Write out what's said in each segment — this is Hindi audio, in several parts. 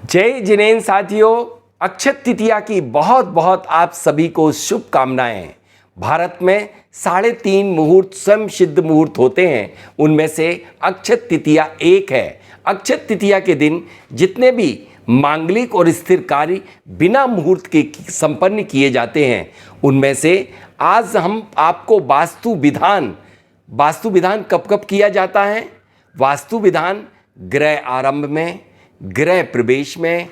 जय जिनेंद्र साथियों, अक्षय तृतीया की बहुत बहुत आप सभी को शुभकामनाएं। भारत में 3.5 मुहूर्त स्वयं सिद्ध मुहूर्त होते हैं, उनमें से अक्षय तृतीया एक है। अक्षय तृतीया के दिन जितने भी मांगलिक और स्थिर कार्य बिना मुहूर्त के संपन्न किए जाते हैं, उनमें से आज हम आपको वास्तु विधान कब कब किया जाता है। वास्तु विधान गृह आरंभ में, गृह प्रवेश में,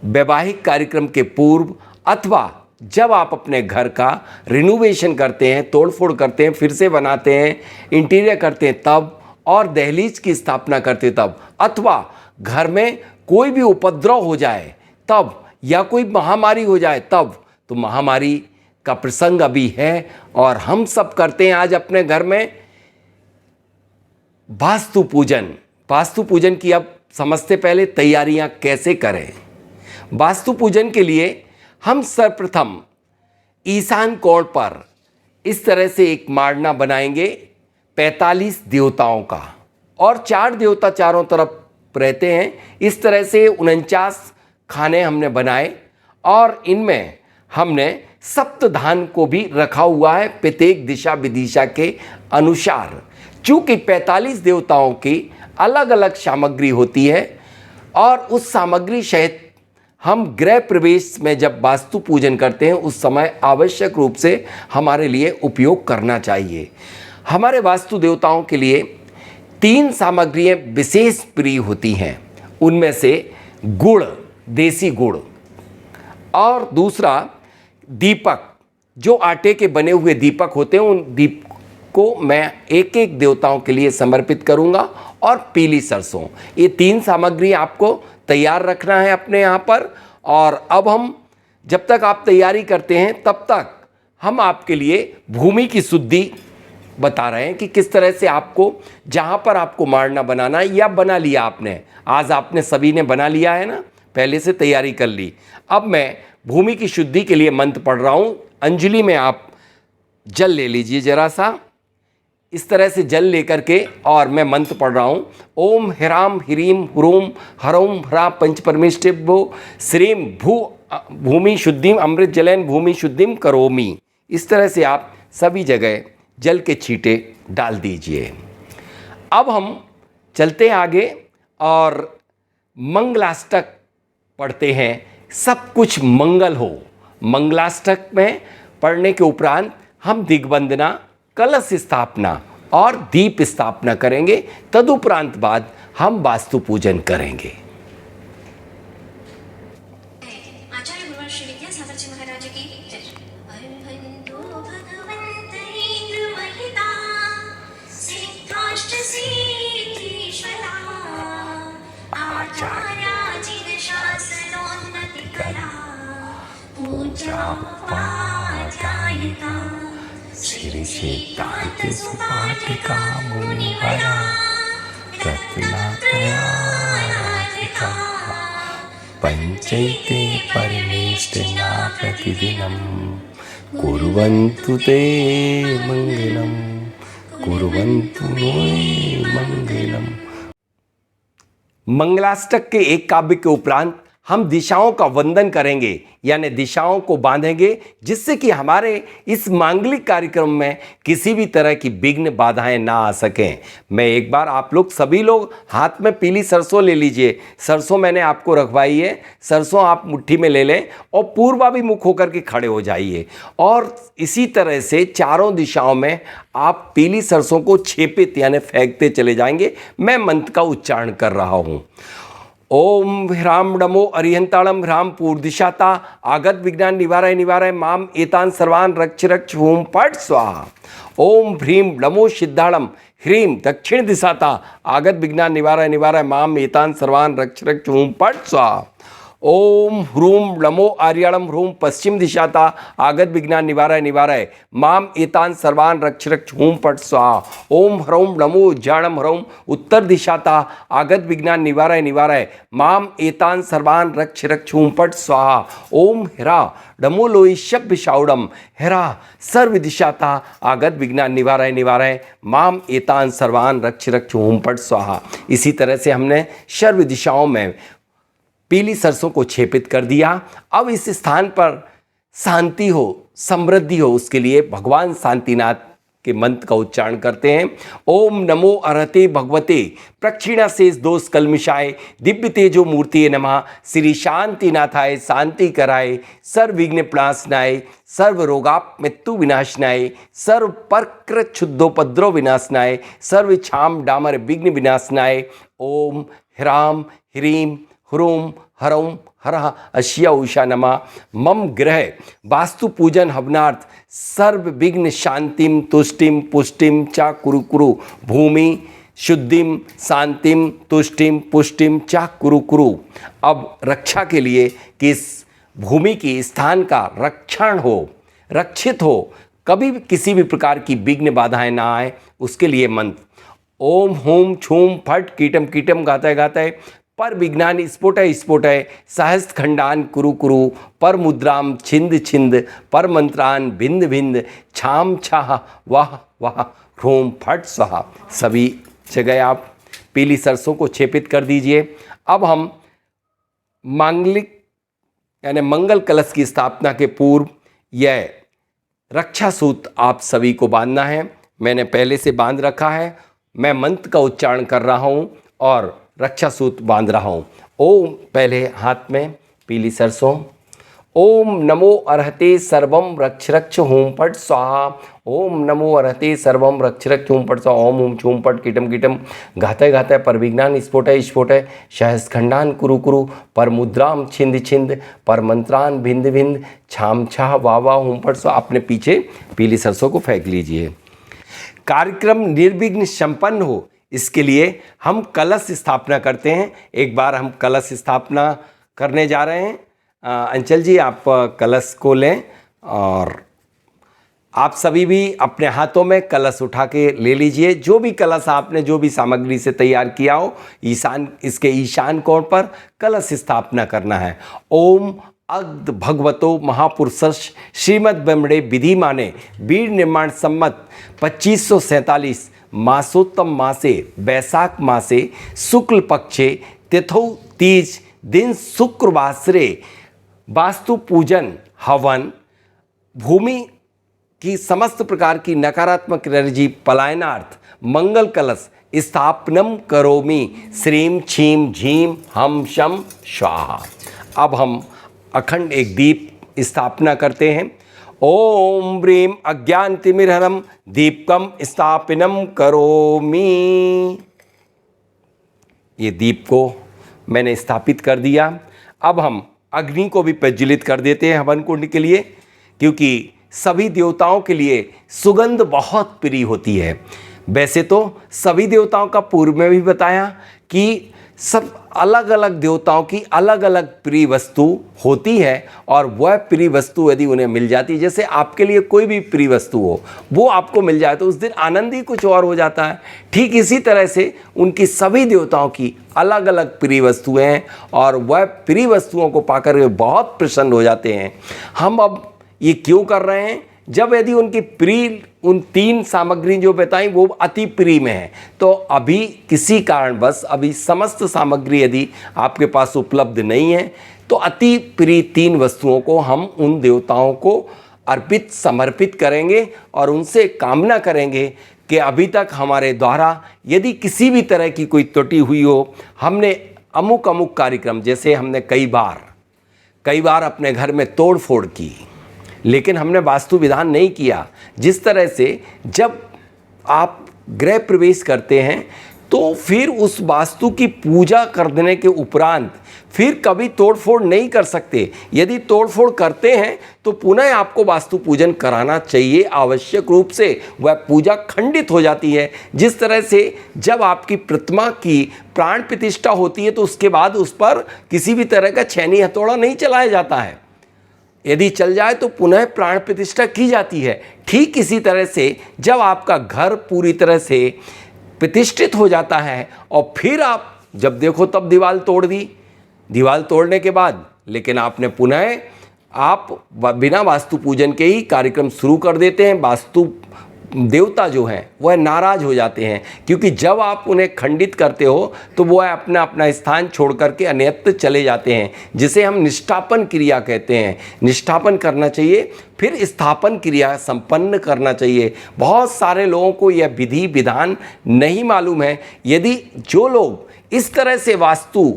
वैवाहिक कार्यक्रम के पूर्व, अथवा जब आप अपने घर का रिनोवेशन करते हैं, तोड़फोड़ करते हैं, फिर से बनाते हैं, इंटीरियर करते हैं तब, और दहलीज की स्थापना करते तब, अथवा घर में कोई भी उपद्रव हो जाए तब, या कोई महामारी हो जाए तब। तो महामारी का प्रसंग अभी है और हम सब करते हैं आज अपने घर में वास्तु पूजन की अब समझते पहले तैयारियां कैसे करें। वास्तु पूजन के लिए हम सर्वप्रथम ईशान कोण पर इस तरह से एक मांडना बनाएंगे 45 देवताओं का, और 4 देवता चारों तरफ रहते हैं। इस तरह से 49 खाने हमने बनाए, और इनमें हमने सप्तधान को भी रखा हुआ है प्रत्येक दिशा विदिशा के अनुसार। चूँकि 45 देवताओं की अलग अलग सामग्री होती है, और उस सामग्री सहित हम गृह प्रवेश में जब वास्तु पूजन करते हैं उस समय आवश्यक रूप से हमारे लिए उपयोग करना चाहिए। हमारे वास्तु देवताओं के लिए 3 सामग्रियाँ विशेष प्रिय होती हैं। उनमें से गुड़, देसी गुड़, और दूसरा दीपक, जो आटे के बने हुए दीपक होते हैं, उन दीप को मैं एक एक देवताओं के लिए समर्पित करूंगा, और पीली सरसों। ये 3 सामग्री आपको तैयार रखना है अपने यहाँ पर। और अब हम जब तक आप तैयारी करते हैं तब तक हम आपके लिए भूमि की शुद्धि बता रहे हैं कि किस तरह से आपको जहाँ पर आपको मांडना बनाना है, या बना लिया आपने, आज आपने सभी ने बना लिया है ना, पहले से तैयारी कर ली। अब मैं भूमि की शुद्धि के लिए मंत्र पढ़ रहा हूँ। अंजलि में आप जल ले लीजिए जरा सा, इस तरह से जल लेकर के, और मैं मंत्र पढ़ रहा हूँ। ओम ह्राम ह्रीम ह्रूम हरोम ह्रा पंच परमेष्टिभ्यो श्रीम भूमि शुद्धिम अमृत जलैन भूमि शुद्धिम करोमि। इस तरह से आप सभी जगह जल के छींटे डाल दीजिए। अब हम चलते आगे और मंगलाष्टक पढ़ते हैं। सब कुछ मंगल हो। मंगलाष्टक में पढ़ने के उपरांत हम दिग्वंदना, कलश स्थापना और दीप स्थापना करेंगे। तदुपरांत बाद हम वास्तु पूजन करेंगे। आचार्य भगवान श्री विद्यासागर जी महाराज की जय। अरहंतो भगवन्त महिता सिद्धाष्ट सिद्धीश्वरा आचार्याजिन शासनोन्नति कला पूजा उपाध्यायिका श्री सिद्धांत सुपाठिका मुनिवरा रत्नात्रयाधिका पंचैते परमेष्टिना प्रतिदिनं कुर्वन्तु ते मंगलम, कुर्वन्तु नो मंगलम। मंगलाष्टक के एक काव्य के उपरांत हम दिशाओं का वंदन करेंगे, यानी दिशाओं को बांधेंगे, जिससे कि हमारे इस मांगलिक कार्यक्रम में किसी भी तरह की विघ्न बाधाएं ना आ सकें। मैं एक बार, आप लोग सभी लोग हाथ में पीली सरसों ले लीजिए। सरसों मैंने आपको रखवाई है, सरसों आप मुट्ठी में ले लें और पूर्वाभिमुख होकर के खड़े हो जाइए, और इसी तरह से चारों दिशाओं में आप पीली सरसों को छेपित यानी फेंकते चले जाएंगे। मैं मंत्र का उच्चारण कर रहा हूँ। ओम ह्राम नमो अरिहंताणम ह्राम पूर्दिशाता आगत विज्ञान निवाराय माम एतान सर्वान रक्ष हूम पट स्वाहा। ओम ह्रीम नमो सिद्धाणम ह्रीम दक्षिण दिशाता आगत विज्ञान निवाराय माम एतान सर्वान रक्ष हूम पट स्वाहा। ओम ह्रूम नमो आर्याणम ह्रूम पश्चिम दिशाता आगत विज्ञान निवाराय माम एतान सर्वान रक्ष हूम पट स्वाहा। ओम ह्रौम नमो ज्ञानम ह्रौम उत्तर दिशाता आगत विज्ञान निवाराय माम एतान सर्वान रक्ष हूम पट स्वाहा। ओम ह्रा नमो लोईशभ विशाउडम ह्रा सर्व दिशाता आगत विज्ञान निवाराय माम एतान सर्वान रक्ष हूम पट स्वाहा। इसी तरह से हमने सर्व दिशाओं में पीली सरसों को छेपित कर दिया। अब इस स्थान पर शांति हो, समृद्धि हो, उसके लिए भगवान शांतिनाथ के मंत्र का उच्चारण करते हैं। ओम नमो अरहते भगवते प्रक्षिणा शेष दोष कलमिशाय दिव्य तेजो मूर्ति नमः। श्री शांतिनाथाय शांति कराय सर्व विघ्न प्रणाशनाय सर्व रोगाप मृत्यु विनाशनाय सर्व पर्क्र क्षुद्धोपद्रव विनाशनाय सर्व छाम डामर विघ्न विनाशनाय। ओम ह्राम ह्रीम ह्रूम हरौं हरः अश्या उषा नमः। मम ग्रह वास्तु पूजन हवनार्थ सर्व विघ्न शांतिम तुष्टिम पुष्टिम चा कुरु कुरु भूमि शुद्धिम शांतिम तुष्टिम पुष्टिम चा कुरु कुरु। अब रक्षा के लिए कि इस भूमि की स्थान का रक्षण हो, रक्षित हो, कभी किसी भी प्रकार की विघ्न बाधाएं ना आए, उसके लिए मंत्र ओम हूम छूम फट कीटम कीटम गाता है पर विज्ञान स्फोटय स्फोटय सहस्त्र खंडान कुरु कुरु पर मुद्राम छिंद छिंद पर मंत्रान भिंद भिंद छाम छाह वाह वाह ह्रूम फट स्वाहा। सभी जगह आप पीली सरसों को छेपित कर दीजिए। अब हम मांगलिक यानी मंगल कलश की स्थापना के पूर्व यह रक्षा सूत्र आप सभी को बांधना है। मैंने पहले से बांध रखा है। मैं मंत्र का उच्चारण कर रहा हूँ और रक्षा सूत्र बांध रहा हूँ। ओम, पहले हाथ में पीली सरसों। ओम नमो अरहते सर्वम रक्ष रक्ष होम पट स्वाहा। ओम नमो अरहते सर्वम रक्ष रक्ष होम पट स्वाहा। ओम ओम छूम पट कीटम कीटम घातय घातय पर विज्ञान स्फोटय स्फोटय सहस्खंडान कुरु कुरु पर मुद्राम छिंद छिंद पर मंत्रान भिंद भिंद छाम छाह वावा होम पट स्वाहा। अपने पीछे पीली सरसों को फेंक लीजिए। कार्यक्रम निर्विघ्न संपन्न हो, इसके लिए हम कलश स्थापना करते हैं। एक बार हम कलश स्थापना करने जा रहे हैं। अंचल जी, आप कलश को लें और आप सभी भी अपने हाथों में कलश उठा के ले लीजिए। जो भी कलश आपने जो भी सामग्री से तैयार किया हो, इसके ईशान कोण पर कलश स्थापना करना है। ओम अग्ध भगवतो महापुरुष श्रीमद ब्रह्मणे विधि माने वीर निर्माण सम्मत 2547 मासोत्तम मासे वैशाख मासे शुक्ल पक्षे तिथौ तीज दिन शुक्रवासरे वास्तु पूजन हवन भूमि की समस्त प्रकार की नकारात्मक एनर्जी पलायनार्थ मंगल कलश स्थापनम करोमि श्रीम छीम झीम हम शम स्वाहा। अब हम अखंड एक दीप स्थापना करते हैं। ओम ब्रीम अज्ञानतिमिरहरम दीपकम स्थापनम करोमि। ये दीप को मैंने स्थापित कर दिया। अब हम अग्नि को भी प्रज्वलित कर देते हैं हवन कुंड के लिए, क्योंकि सभी देवताओं के लिए सुगंध बहुत प्रिय होती है। वैसे तो सभी देवताओं का पूर्व में भी बताया कि सब अलग अलग देवताओं की अलग अलग प्रिय वस्तु होती है, और वह प्रिय वस्तु यदि उन्हें मिल जाती है, जैसे आपके लिए कोई भी प्रिय वस्तु हो वो आपको मिल जाए तो उस दिन आनंद ही कुछ और हो जाता है। ठीक इसी तरह से उनकी सभी देवताओं की अलग अलग प्रिय वस्तुएं हैं और वह प्रिय वस्तुओं को पाकर वे बहुत प्रसन्न हो जाते हैं। हम अब ये क्यों कर रहे हैं? जब यदि उनकी प्रिय उन 3 सामग्री जो बताई वो अति प्रिय में है, तो अभी किसी कारणवश अभी समस्त सामग्री यदि आपके पास उपलब्ध नहीं है तो अति प्रिय 3 वस्तुओं को हम उन देवताओं को अर्पित समर्पित करेंगे और उनसे कामना करेंगे कि अभी तक हमारे द्वारा यदि किसी भी तरह की कोई त्रुटि हुई हो, हमने अमुक अमुक कार्यक्रम, जैसे हमने कई बार अपने घर में तोड़ फोड़ की, लेकिन हमने वास्तु विधान नहीं किया। जिस तरह से जब आप गृह प्रवेश करते हैं तो फिर उस वास्तु की पूजा करने के उपरांत फिर कभी तोड़फोड़ नहीं कर सकते। यदि तोड़फोड़ करते हैं तो पुनः आपको वास्तु पूजन कराना चाहिए आवश्यक रूप से, वह पूजा खंडित हो जाती है। जिस तरह से जब आपकी प्रतिमा की प्राण प्रतिष्ठा होती है तो उसके बाद उस पर किसी भी तरह का छैनी हथौड़ा नहीं चलाया जाता है, यदि चल जाए तो पुनः प्राण प्रतिष्ठा की जाती है। ठीक इसी तरह से जब आपका घर पूरी तरह से प्रतिष्ठित हो जाता है और फिर आप जब देखो तब दीवार तोड़ दी, दीवार तोड़ने के बाद लेकिन आपने पुनः आप बिना वास्तु पूजन के ही कार्यक्रम शुरू कर देते हैं, वास्तु देवता जो हैं वह नाराज हो जाते हैं, क्योंकि जब आप उन्हें खंडित करते हो तो वह अपना अपना स्थान छोड़ करके अन्यत्र चले जाते हैं, जिसे हम निष्ठापन क्रिया कहते हैं। निष्ठापन करना चाहिए, फिर स्थापन क्रिया संपन्न करना चाहिए। बहुत सारे लोगों को यह विधि विधान नहीं मालूम है। यदि जो लोग इस तरह से वास्तु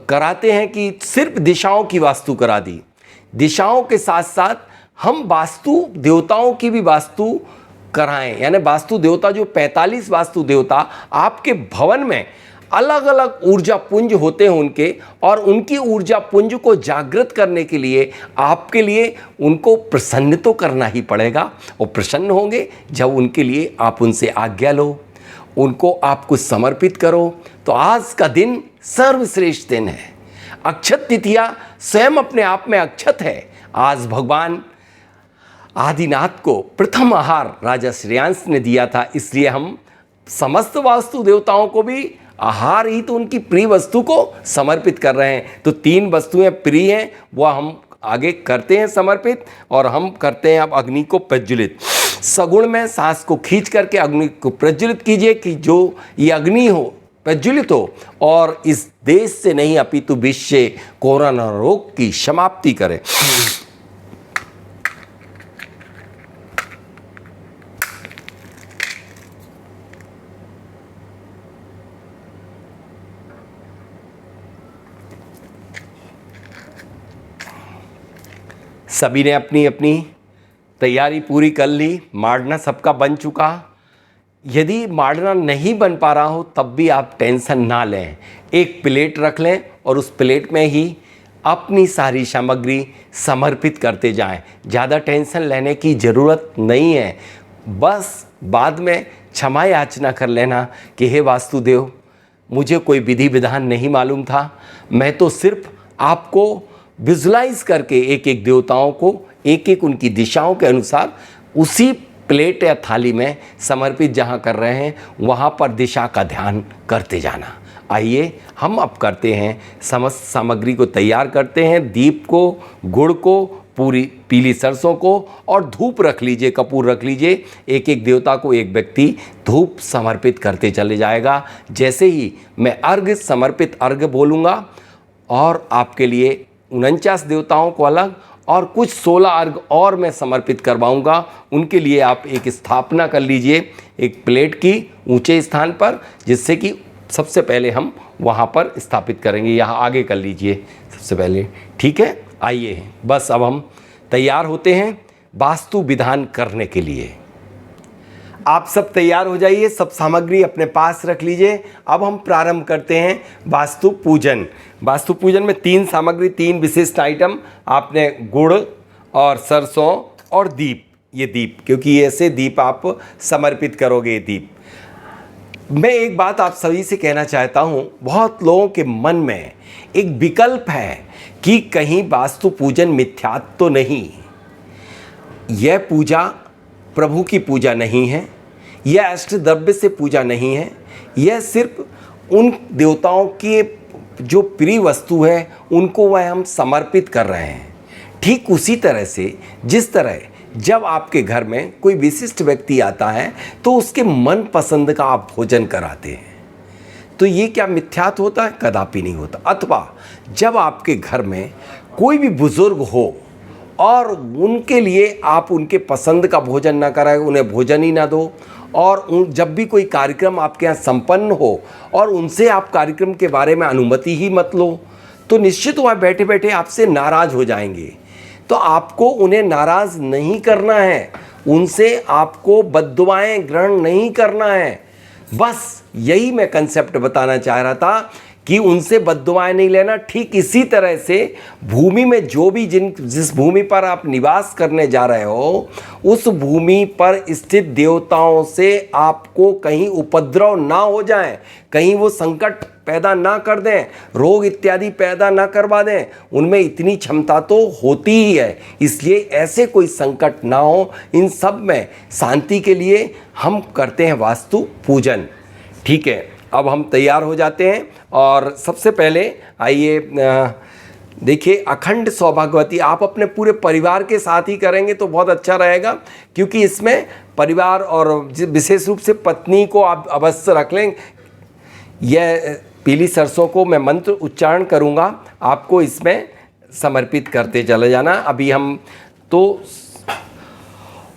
कराते हैं कि सिर्फ दिशाओं की वास्तु करा दी, दिशाओं के साथ साथ हम वास्तु देवताओं की भी वास्तु कराएं, यानी वास्तु देवता जो 45 वास्तु देवता आपके भवन में अलग अलग ऊर्जा पुंज होते हैं उनके, और उनकी ऊर्जा पुंज को जागृत करने के लिए आपके लिए उनको प्रसन्न तो करना ही पड़ेगा। और प्रसन्न होंगे जब उनके लिए आप उनसे आज्ञा लो, उनको आप कुछ समर्पित करो। तो आज का दिन सर्वश्रेष्ठ दिन है। अक्षत तिथिया स्वयं अपने आप में अक्षत है। आज भगवान आदिनाथ को प्रथम आहार राजा श्रेयांश ने दिया था, इसलिए हम समस्त वास्तु देवताओं को भी आहार ही तो उनकी प्रिय वस्तु को समर्पित कर रहे हैं। तो 3 वस्तुएं प्रिय हैं, वह हम आगे करते हैं समर्पित, और हम करते हैं अब अग्नि को प्रज्वलित। सगुण में सांस को खींच करके अग्नि को प्रज्वलित कीजिए कि जो ये अग्नि हो प्रज्वलित हो और इस देश से नहीं अपितु विश्व से कोरोना रोग की समाप्ति करे। सभी ने अपनी अपनी तैयारी पूरी कर ली। मांडना सबका बन चुका। यदि मांडना नहीं बन पा रहा हो तब भी आप टेंशन ना लें। एक प्लेट रख लें और उस प्लेट में ही अपनी सारी सामग्री समर्पित करते जाएं। ज़्यादा टेंशन लेने की ज़रूरत नहीं है। बस बाद में क्षमा याचना कर लेना कि हे वास्तुदेव, मुझे कोई विधि विधान नहीं मालूम था, मैं तो सिर्फ आपको विजुलाइज करके एक एक देवताओं को एक एक उनकी दिशाओं के अनुसार उसी प्लेट या थाली में समर्पित जहाँ कर रहे हैं वहाँ पर दिशा का ध्यान करते जाना। आइए हम अब करते हैं, समस्त सामग्री को तैयार करते हैं। दीप को, गुड़ को, पूरी पीली सरसों को, और धूप रख लीजिए, कपूर रख लीजिए। एक एक देवता को एक व्यक्ति धूप समर्पित करते चले जाएगा। जैसे ही मैं अर्घ समर्पित अर्घ बोलूँगा और आपके लिए 49 देवताओं को अलग और कुछ 16 अर्घ और मैं समर्पित करवाऊंगा, उनके लिए आप एक स्थापना कर लीजिए एक प्लेट की ऊंचे स्थान पर, जिससे कि सबसे पहले हम वहां पर स्थापित करेंगे। यहाँ आगे कर लीजिए सबसे पहले, ठीक है। आइए बस अब हम तैयार होते हैं वास्तु विधान करने के लिए। आप सब तैयार हो जाइए, सब सामग्री अपने पास रख लीजिए। अब हम प्रारंभ करते हैं वास्तु पूजन। वास्तु पूजन में 3 सामग्री, 3 विशिष्ट आइटम आपने, गुड़ और सरसों और दीप। ये दीप, क्योंकि ऐसे दीप आप समर्पित करोगे। ये दीप, मैं एक बात आप सभी से कहना चाहता हूँ, बहुत लोगों के मन में एक विकल्प है कि कहीं वास्तु पूजन मिथ्यात्व तो नहीं। यह पूजा प्रभु की पूजा नहीं है, यह अष्ट द्रव्य से पूजा नहीं है, यह सिर्फ उन देवताओं की जो प्रिय वस्तु है उनको वह हम समर्पित कर रहे हैं। ठीक उसी तरह से जिस तरह जब आपके घर में कोई विशिष्ट व्यक्ति आता है तो उसके मन पसंद का आप भोजन कराते हैं, तो ये क्या मिथ्यात्व होता है? कदापि नहीं होता। अथवा जब आपके घर में कोई भी बुजुर्ग हो और उनके लिए आप उनके पसंद का भोजन ना कराएं, उन्हें भोजन ही ना दो, और जब भी कोई कार्यक्रम आपके यहाँ संपन्न हो और उनसे आप कार्यक्रम के बारे में अनुमति ही मत लो, तो निश्चित वहाँ बैठे बैठे आपसे नाराज़ हो जाएंगे। तो आपको उन्हें नाराज़ नहीं करना है, उनसे आपको बद्दुआएं ग्रहण नहीं करना है। बस यही मैं कंसेप्ट बताना चाह रहा था कि उनसे बद्दुआएं नहीं लेना। ठीक इसी तरह से भूमि में जो भी जिस भूमि पर आप निवास करने जा रहे हो उस भूमि पर स्थित देवताओं से आपको कहीं उपद्रव ना हो जाए, कहीं वो संकट पैदा ना कर दें, रोग इत्यादि पैदा ना करवा दें। उनमें इतनी क्षमता तो होती ही है, इसलिए ऐसे कोई संकट ना हो। इन सब में शांति के लिए हम करते हैं वास्तु पूजन, ठीक है। अब हम तैयार हो जाते हैं और सबसे पहले आइए देखिए अखंड सौभाग्यवती आप अपने पूरे परिवार के साथ ही करेंगे तो बहुत अच्छा रहेगा, क्योंकि इसमें परिवार और विशेष रूप से पत्नी को आप अवश्य रख लें। यह पीली सरसों को मैं मंत्र उच्चारण करूँगा, आपको इसमें समर्पित करते चले जाना। अभी हम तो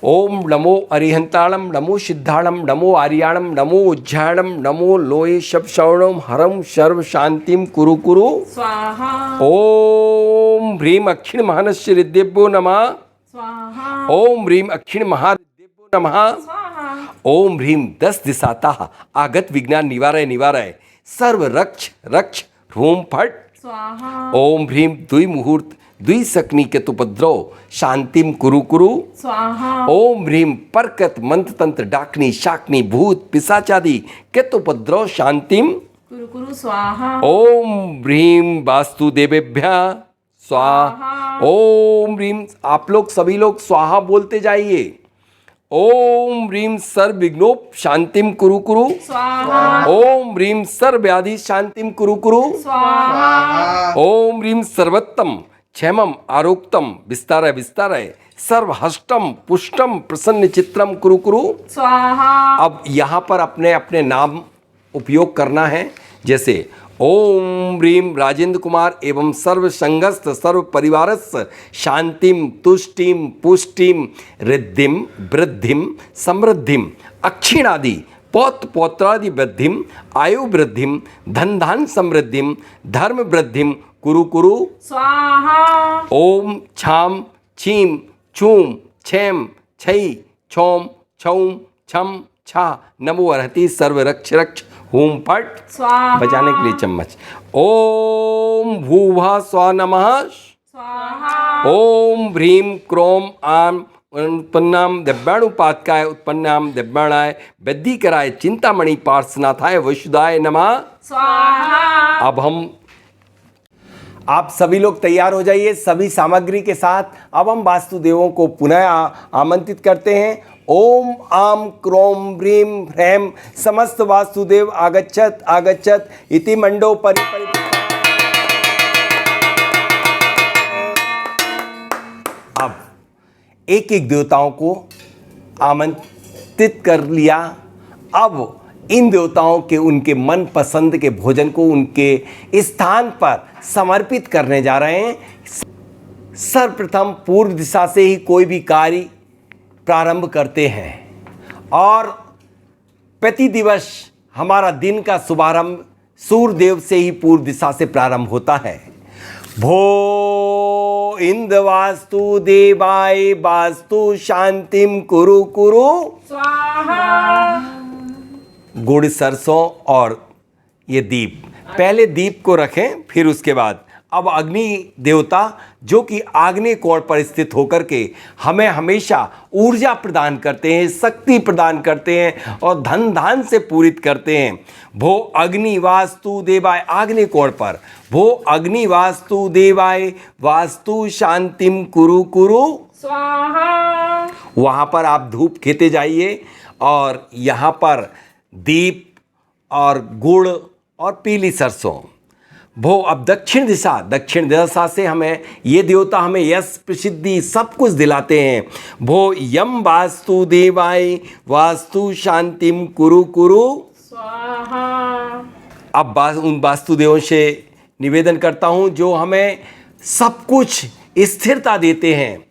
ओम नमो अरिहंताणम, नमो सिद्धाणम, नमो आर्याणम, नमो उज्जायणम, नमो लोये शब श्रवणम हरम सर्व शांतिम कुरु कुरु स्वाहा ओम ह्रीम अक्षिण महानस्य रिद्देभ्यो नमः स्वाहा ओम ह्रीम अक्षिण महारिद्देभ्यो नमः स्वाहा ओम ह्रीम 10 दिशाता आगत विज्ञान निवारय निवारय सर्व रक्ष रक्ष ह्रूम फट स्वाहा ओम ह्रीम द्विमुहूर्त द्विसकनी केतुपद्रव शांतिम कुरु कुरु स्वाहा ओम ह्रीम परकत मंत्र तंत्र डाकनी शाकनी भूत पिशाचादि केतुपद्रव शांतिम कुरु कुरु स्वाहा ओम ह्रीम वास्तुदेवेभ्य स्वाहा ओम ह्रीम आप लोग सभी लोग स्वाहा बोलते जाइए। ओम ह्रीम सर्व विघ्नोप शांतिम कुरु कुरु स्वाहा ओम ह्रीम सर्व व्याधि शांतिम कुरु कुरु स्वाहा ओम ह्रीम सर्वोत्तम क्षेमम आरोग्यम विस्तारय विस्तारय सर्वहष्टम पुष्टम प्रसन्न चित्रम कुरु कुरु स्वाहा। अब यहाँ पर अपने अपने नाम उपयोग करना है, जैसे ओम ह्रीम राजेंद्र कुमार एवं सर्व संगस्त सर्व परिवारस्य शांतिम तुष्टिम पुष्टिम रिद्धिम वृद्धिम समृद्धिम अक्षिणादि पौत्र पौत्रादि वृद्धिम आयु वृद्धिम धन धान समृद्धिम धर्म वृद्धिम कुरु कुरु स्वाहा ओम छाम छीम छूम छेम छई छोम छौम छम छा नमो अर्हति सर्व रक्ष रक्ष हूम फट स्वाहा बजाने के लिए चम्मच ओम भूभा स्व नमः स्वाहा ओम ह्रीम क्रोम आम उत्पन्नाम दिव्याणुपातकाय उत्पन्नाम दिव्याणाय वैद्यकराय चिंतामणि पार्श्वनाथाय वैशुदाय नमः स्वाहा। अब हम आप सभी लोग तैयार हो जाइए सभी सामग्री के साथ। अब हम वास्तुदेवों को पुनः आमंत्रित करते हैं। ओम आम क्रोम ह्रीम ह्रैम समस्त वास्तुदेव आगच्छत आगच्छत इति मंडो परि अब एक एक देवताओं को आमंत्रित कर लिया। अब इन देवताओं के उनके मन पसंद के भोजन को उनके स्थान पर समर्पित करने जा रहे हैं। सर्वप्रथम पूर्व दिशा से ही कोई भी कार्य प्रारंभ करते हैं और प्रति दिवस हमारा दिन का शुभारंभ सूर्यदेव से ही पूर्व दिशा से प्रारंभ होता है। भो इंद्र वास्तु देवाय वास्तु शांतिम कुरु कुरु स्वाहा। गुड़ सरसों और ये दीप, पहले दीप को रखें फिर उसके बाद अब अग्नि देवता जो कि आग्नेय कोण पर स्थित होकर के हमें हमेशा ऊर्जा प्रदान करते हैं, शक्ति प्रदान करते हैं और धन धान से पूरित करते हैं। भो अग्नि वास्तु देवाय आग्नेय कोण पर भो अग्नि वास्तु देवाय वास्तु शांतिम कुरु कुरु स्वाहा। वहाँ पर आप धूप खेते जाइए और यहाँ पर दीप और गुड़ और पीली सरसों। भो अब दक्षिण दिशा से हमें ये देवता हमें यश प्रसिद्धि सब कुछ दिलाते हैं। भो यम वास्तु देवाय वास्तु शांतिम कुरु कुरु स्वाहा। अब उन वास्तुदेवों से निवेदन करता हूँ जो हमें सब कुछ स्थिरता देते हैं,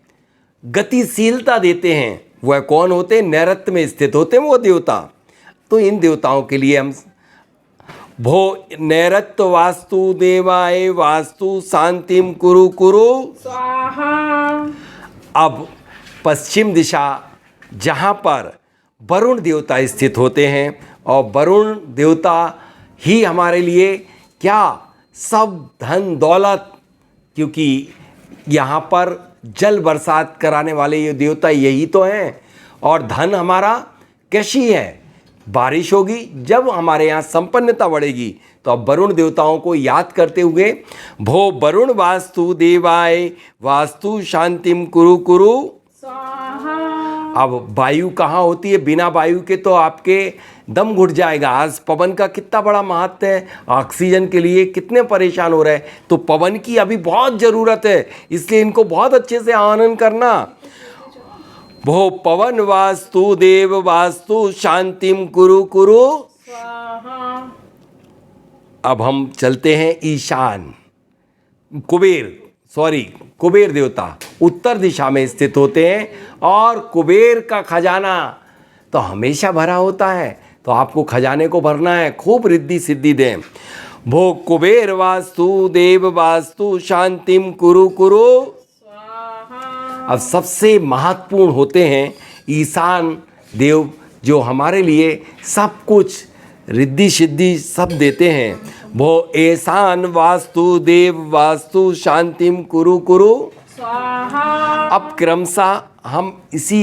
गतिशीलता देते हैं। वह कौन होते हैं? नैऋत्य में स्थित होते हैं वो देवता। तो इन देवताओं के लिए हम भो नैऋत्य वास्तु देवाय वास्तु शांतिम कुरु कुरु स्वाहा। अब पश्चिम दिशा जहाँ पर वरुण देवता स्थित होते हैं और वरुण देवता ही हमारे लिए क्या सब धन दौलत, क्योंकि यहाँ पर जल बरसात कराने वाले ये देवता यही तो हैं। और धन हमारा कैसी है? बारिश होगी जब हमारे यहाँ संपन्नता बढ़ेगी। तो अब वरुण देवताओं को याद करते हुए भो वरुण वास्तु देवाय वास्तु शांतिम कुरु कुरु स्वाहा। अब वायु कहाँ होती है, बिना वायु के तो आपके दम घुट जाएगा। आज पवन का कितना बड़ा महत्व है, ऑक्सीजन के लिए कितने परेशान हो रहे हैं, तो पवन की अभी बहुत ज़रूरत है, इसलिए इनको बहुत अच्छे से आनंद करना। भो पवन वास्तु देव वास्तु शांतिम कुरु कुरु। स्वाहा अब हम चलते हैं ईशान। कुबेर देवता उत्तर दिशा में स्थित होते हैं और कुबेर का खजाना तो हमेशा भरा होता है, तो आपको खजाने को भरना है, खूब रिद्धि सिद्धि दें। भो कुबेर वास्तु देव वास्तु शांतिम कुरु कुरु। स्वाहा अब सबसे महत्वपूर्ण होते हैं ईशान देव, जो हमारे लिए सब कुछ रिद्धि सिद्धि सब देते हैं। भो ईशान वास्तु देव वास्तु शांतिम कुरु कुरु। स्वाहा अब क्रमशः हम इसी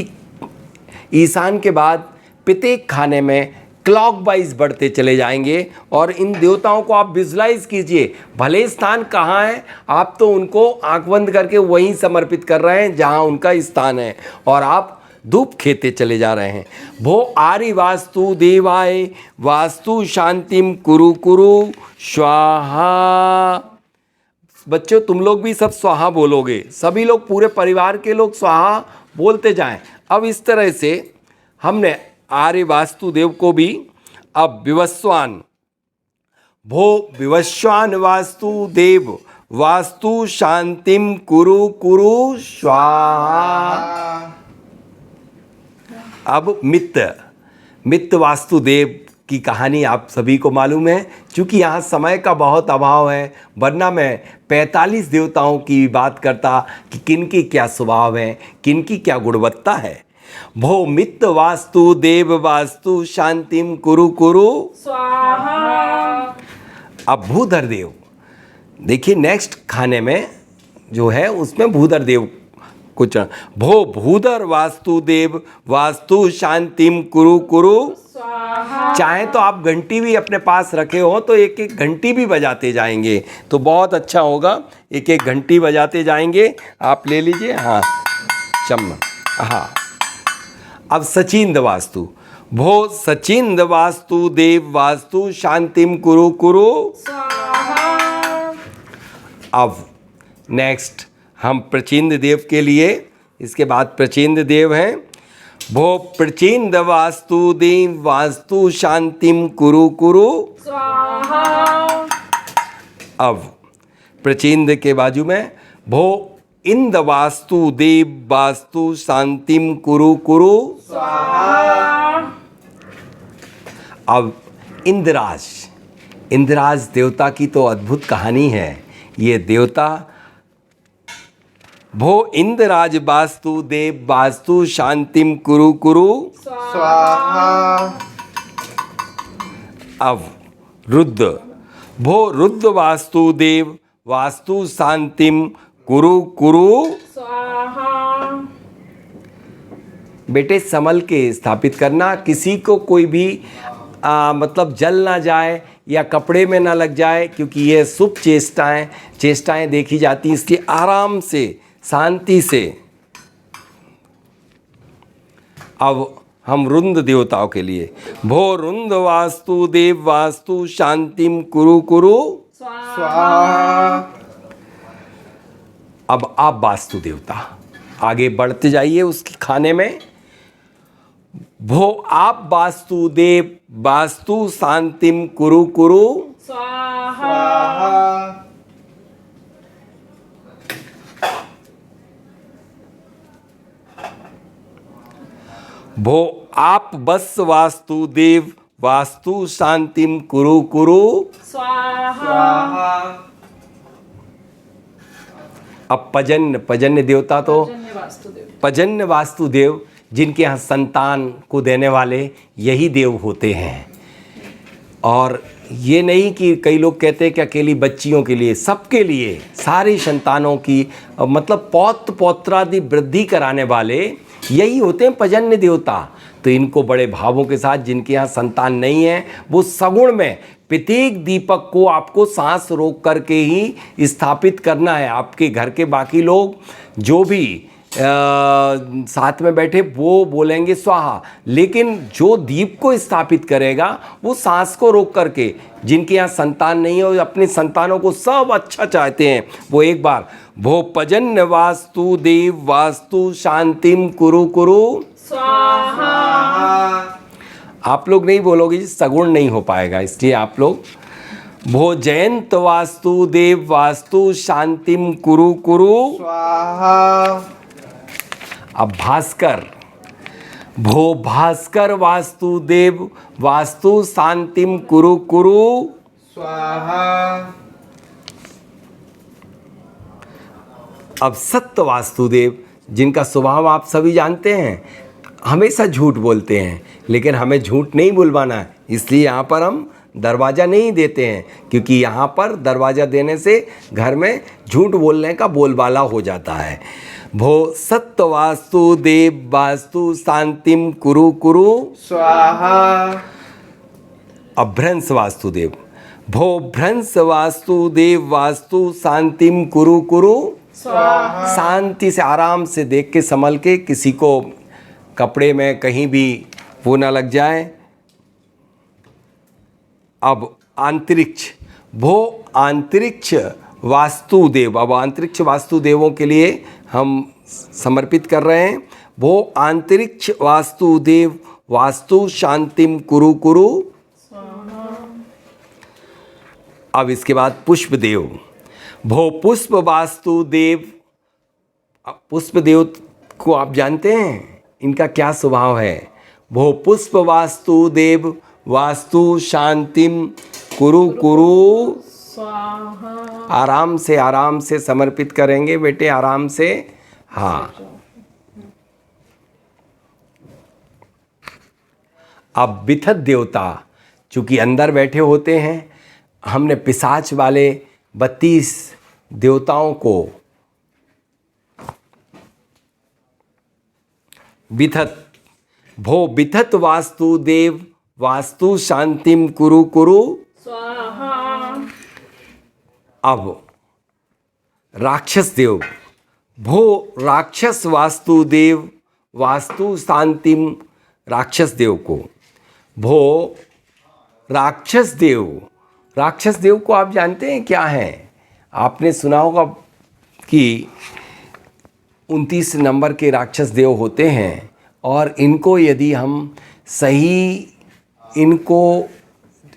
ईशान के बाद प्रत्येक खाने में क्लॉक वाइज बढ़ते चले जाएंगे और इन देवताओं को आप विजुलाइज कीजिए, भले स्थान कहाँ है, आप तो उनको आंख बंद करके वहीं समर्पित कर रहे हैं जहाँ उनका स्थान है और आप धूप खेते चले जा रहे हैं। भो आर्य वास्तु देवाय वास्तु शांतिम कुरु कुरु स्वाहा। बच्चों तुम लोग भी सब स्वाहा बोलोगे, सभी लोग पूरे परिवार के लोग स्वाहा बोलते जाएं। अब इस तरह से हमने आर्य वास्तुदेव को भी अब विवस्वान। भो विवस्वान वास्तुदेव वास्तु शांतिम कुरु कुरु स्वाहा। अब मित्त वास्तुदेव की कहानी आप सभी को मालूम है, क्योंकि यहाँ समय का बहुत अभाव है, वरना मैं 45 देवताओं की बात करता कि किनकी क्या स्वभाव है, किनकी क्या गुणवत्ता है। भो मित्त वास्तु देव वास्तु शांतिम कुरु कुरु स्वाहा अब भूधर देव, देखिए नेक्स्ट खाने में जो है उसमें भूधर देव कुछ। भो भूधर वास्तुदेव वास्तु शांतिम कुरु कुरु स्वाहा। चाहे तो आप घंटी भी अपने पास रखे हो तो एक एक घंटी भी बजाते जाएंगे तो बहुत अच्छा होगा, एक एक घंटी बजाते जाएंगे। आप ले लीजिए, हाँ हाँ। अब सचिंद वास्तु। भो सचिंद वास्तु देव वास्तु शांतिम कुरु कुरु स्वाहा। अब नेक्स्ट हम प्रचिंद देव के लिए, इसके बाद प्रचिंद देव हैं। भो प्रचिंद वास्तु देव वास्तु शांतिम कुरु कुरु स्वाहा। अब प्रचिंद के बाजू में भो इंद वास्तु देव वास्तु शांतिम कुरु कुरु स्वाहा। अब इंद्राज देवता की तो अद्भुत कहानी है। ये देवता भो इंद्राज वास्तु देव वास्तु शांतिम कुरु कुरु स्वाहा। अब रुद्र। भो रुद्र वास्तु देव वास्तु शांतिम कुरु कुरु स्वाहा। बेटे संभल के स्थापित करना, किसी को कोई भी मतलब जल ना जाए या कपड़े में ना लग जाए, क्योंकि ये शुभ चेष्टाएं देखी जाती हैं, इसलिए आराम से शांति से। अब हम रुद्र देवताओं के लिए भो रुद्र वास्तु देव वास्तु शांतिम कुरु कुरु स्वाहा। अब आप वास्तु देवता आगे बढ़ते जाइए उसके खाने में। भो आप वास्तु देव वास्तु शांतिम कुरु कुरु स्वाहा। भो आप बस वास्तु देव वास्तु शांतिम कुरु कुरु स्वाहा। अब पजन्य देवता तो पजन्य वास्तुदेव, जिनके यहाँ संतान को देने वाले यही देव होते हैं। और ये नहीं कि कई लोग कहते हैं कि अकेली बच्चियों के लिए, सबके लिए, सारी संतानों की मतलब पौत्र पौत्रादि वृद्धि कराने वाले यही होते हैं पजन्य देवता। तो इनको बड़े भावों के साथ, जिनके यहाँ संतान नहीं है, वो सगुण में प्रत्येक दीपक को आपको सांस रोक करके ही स्थापित करना है। आपके घर के बाकी लोग जो भी साथ में बैठे वो बोलेंगे स्वाहा, लेकिन जो दीप को स्थापित करेगा वो सांस को रोक करके, जिनके यहाँ संतान नहीं है और अपने संतानों को सब अच्छा चाहते हैं, वो एक बार भो पजन्य वास्तु देव वास्तु शांतिम कुरु कुरु स्वाहा। आप लोग नहीं बोलोगे जी, सगुण नहीं हो पाएगा, इसलिए आप लोग भो जयंत वास्तु देव वास्तु शांतिम कुरु कुरु स्वाहा। अब भास्कर, भो भास्कर वास्तु देव वास्तु शांतिम कुरु कुरु स्वाहा। अब सत्य वास्तुदेव, जिनका स्वभाव आप सभी जानते हैं, हमेशा झूठ बोलते हैं, लेकिन हमें झूठ नहीं बुलवाना है, इसलिए यहाँ पर हम दरवाज़ा नहीं देते हैं, क्योंकि यहाँ पर दरवाज़ा देने से घर में झूठ बोलने का बोलबाला हो जाता है। भो सत्य वास्तु देव वास्तु शांतिम कुरु कुरु स्वाहा। अब भ्रंश वास्तुदेव, भो भ्रंश वास्तुदेव वास्तु शांतिम कुरु कुरु स्वाहा। शांति से आराम से देख के संभल के, किसी को कपड़े में कहीं भी वो ना लग जाए। अब अंतरिक्ष, भो अंतरिक्ष वास्तुदेव, अब अंतरिक्ष वास्तुदेवों के लिए हम समर्पित कर रहे हैं। भो अंतरिक्ष वास्तुदेव वास्तु शांतिम कुरु कुरु। अब इसके बाद पुष्पदेव, भो पुष्प वास्तुदेव। अब पुष्पदेव को आप जानते हैं, इनका क्या स्वभाव है। भो पुष्प वास्तुदेव वास्तु शांतिम कुरु कुरु स्वाहा। आराम से समर्पित करेंगे बेटे, आराम से। हाँ, अब विथत देवता, चूंकि अंदर बैठे होते हैं, हमने पिशाच वाले 32 देवताओं को विथत, भो विथत वास्तुदेव वास्तु शांतिम कुरु कुरु स्वाहा। अब राक्षस देव, भो राक्षस वास्तुदेव वास्तु शांतिम राक्षस देव को। भो राक्षस देव, राक्षस देव को आप जानते हैं क्या है। आपने सुना होगा कि 29 नंबर के राक्षस देव होते हैं, और इनको यदि हम सही इनको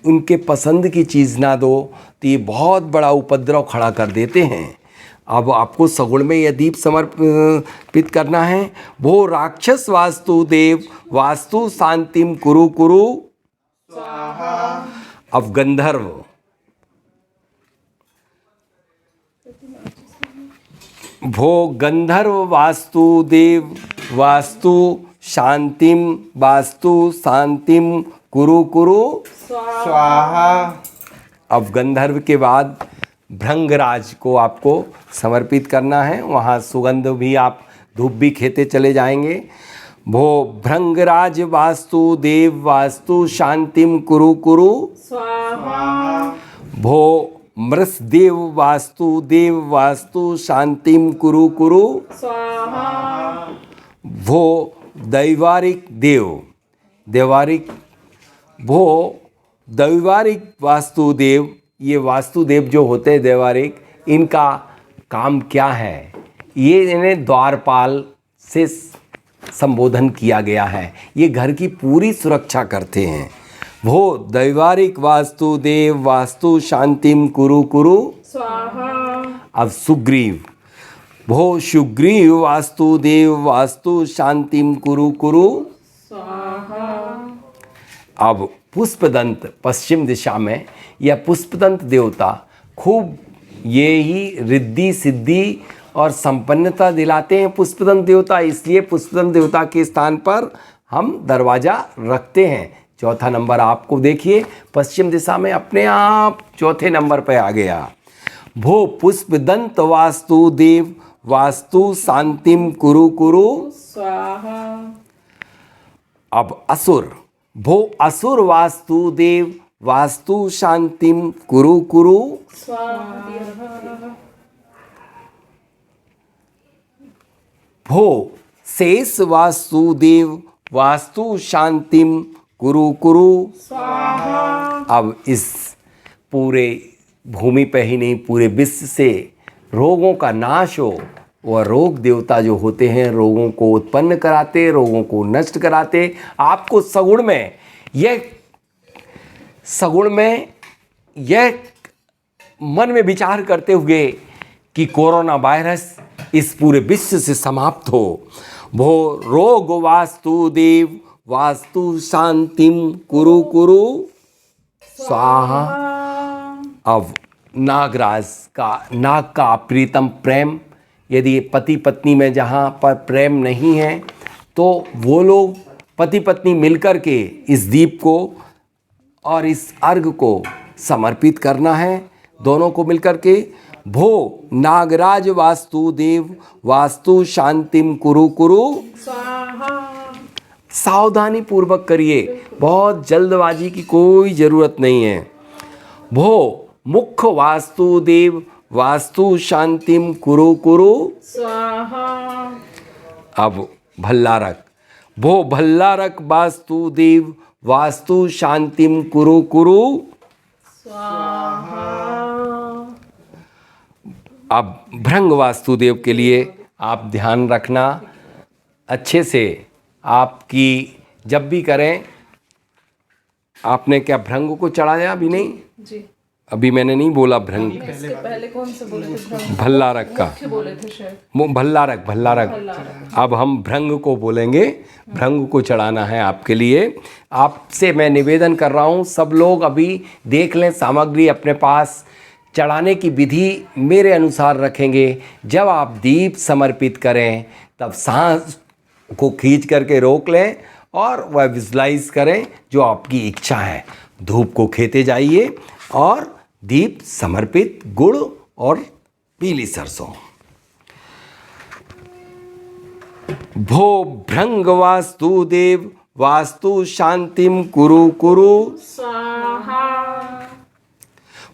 उनके पसंद की चीज़ ना दो तो ये बहुत बड़ा उपद्रव खड़ा कर देते हैं। अब आपको सगुण में यह दीप समर्पित करना है। वो राक्षस वास्तुदेव वास्तु शांतिम कुरु कुरु स्वाहा। अब गंधर्व, भो गंधर्व वास्तुदेव वास्तु शांतिम वास्तु शांतिम कुरु कुरु स्वाहा। अब गंधर्व के बाद भृंगराज को आपको समर्पित करना है। वहाँ सुगंध भी, आप धूप भी खेते चले जाएंगे। भो भृंगराज वास्तुदेव वास्तु शांतिम कुरु कुरु स्वाहा। भो मृषदेव वास्तुदेव वास्तु शांतिम कुरु कुरु स्वाहा। भो दैवारिक देव, दैवारिक, भो दैवारिक वास्तुदेव, ये वास्तुदेव जो होते हैं दैवारिक, इनका काम क्या है, ये इन्हें द्वारपाल से संबोधन किया गया है। ये घर की पूरी सुरक्षा करते हैं। वो दैवारिक वास्तुदेव वास्तु शांतिम कुरु कुरु स्वाहा। अब सुग्रीव, भो सुग्रीव वास्तुदेव वास्तु शांतिम कुरु कुरु स्वाहा। अब पुष्पदंत, पश्चिम दिशा में यह पुष्पदंत देवता खूब ये ही रिद्धि सिद्धि और संपन्नता दिलाते हैं पुष्पदंत देवता, इसलिए पुष्पदंत देवता के स्थान पर हम दरवाज़ा रखते हैं। चौथा नंबर आपको देखिए, पश्चिम दिशा में अपने आप चौथे नंबर पर आ गया। भो पुष्पदंत वास्तुदेव वास्तु शांतिम कुरु कुरु स्वाहा। अब असुर, भो असुर वास्तुदेव वास्तु शांतिम कुरु कुरु स्वाहा। भो शेष वासुदेव वास्तु शांतिम कुरु कुरु। स्वाहा अब इस पूरे भूमि पे ही नहीं, पूरे विश्व से रोगों का नाश हो। वह रोग देवता जो होते हैं रोगों को उत्पन्न कराते, रोगों को नष्ट कराते। आपको सगुण में यह मन में विचार करते हुए कि कोरोना वायरस इस पूरे विश्व से समाप्त हो। भो रोग वास्तुदेव वास्तु शांतिम कुरु कुरु स्वाहा। अब नाग का प्रीतम प्रेम, यदि पति पत्नी में जहाँ पर प्रेम नहीं है तो वो लोग पति पत्नी मिलकर के इस दीप को और इस अर्घ को समर्पित करना है, दोनों को मिलकर के। भो नागराज वास्तुदेव वास्तु शांतिम कुरु कुरु स्वाहा। सावधानी पूर्वक करिए, बहुत जल्दबाजी की कोई ज़रूरत नहीं है। भो मुख्य वास्तुदेव वास्तु शांतिम कुरु कुरु स्वाहा। अब भल्लारक, भो भल्लारक वास्तुदेव वास्तु शांतिम कुरु कुरु स्वाहा। अब भृंग वास्तुदेव के लिए आप ध्यान रखना अच्छे से, आपकी जब भी करें। आपने क्या भृंग को चढ़ाया? अभी नहीं, जी अभी मैंने नहीं बोला भृंग, इसके पहले कौन से बोले थे? भल्लारक का मुख्य बोले थे शायद। भल्लारक। अब हम भृंग को बोलेंगे, भृंग को चढ़ाना है आपके लिए। आपसे मैं निवेदन कर रहा हूँ, सब लोग अभी देख लें सामग्री अपने पास। चढ़ाने की विधि मेरे अनुसार रखेंगे। जब आप दीप समर्पित करें तब सांस को खींच करके रोक लें और वह विजुलाइज करें जो आपकी इच्छा है। धूप को खेते जाइए और दीप समर्पित गुड़ और पीली सरसों। भो भृंग वास्तुदेव वास्तु शांतिम कुरु कुरु स्वाहा।